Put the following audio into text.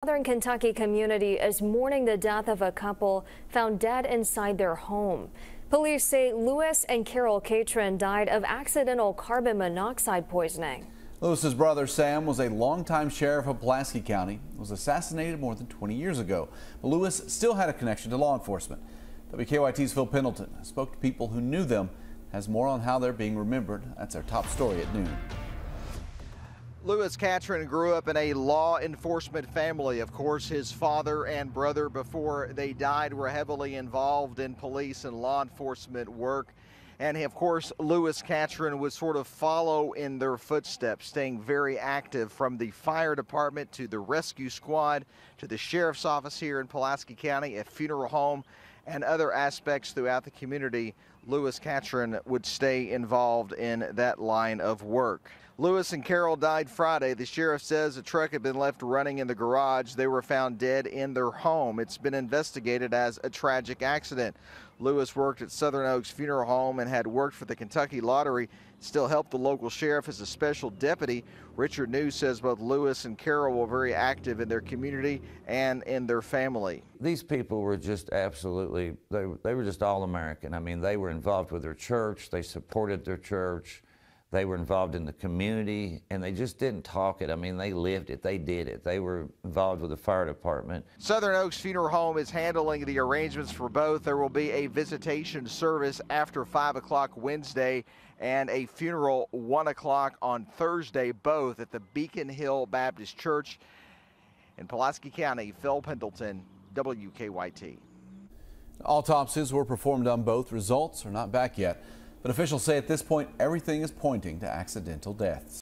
Southern Kentucky community is mourning the death of a couple found dead inside their home. Police say Lewis and Carol Catron died of accidental carbon monoxide poisoning. Lewis's brother Sam was a longtime sheriff of Pulaski County, was assassinated more than 20 years ago. But Lewis still had a connection to law enforcement. WKYT's Phil Pendleton spoke to people who knew them, has more on how they're being remembered. That's our top story at noon. Lewis Catron grew up in a law enforcement family. Of course, his father and brother, before they died, were heavily involved in police and law enforcement work. And of course, Lewis Catron would sort of follow in their footsteps, staying very active from the fire department to the rescue squad to the sheriff's office here in Pulaski County, a funeral home, and other aspects throughout the community. Lewis Catron would stay involved in that line of work. Lewis and Carol died Friday. The sheriff says a truck had been left running in the garage. They were found dead in their home. It's been investigated as a tragic accident. Lewis worked at Southern Oaks Funeral Home and had worked for the Kentucky Lottery. Still helped the local sheriff as a special deputy. Richard News says both Lewis and Carol were very active in their community and in their family. These people were just absolutely, they were just all American. I mean, they were involved with their church. They supported their church. They were involved in the community, and they just didn't talk it. I mean, they lived it. They did it. They were involved with the fire department. Southern Oaks Funeral Home is handling the arrangements for both. There will be a visitation service after 5 o'clock Wednesday and a funeral 1 o'clock on Thursday, both at the Beacon Hill Baptist Church in Pulaski County. Phil Pendleton, WKYT. Autopsies were performed on both. Results are not back yet, but officials say at this point everything is pointing to accidental deaths.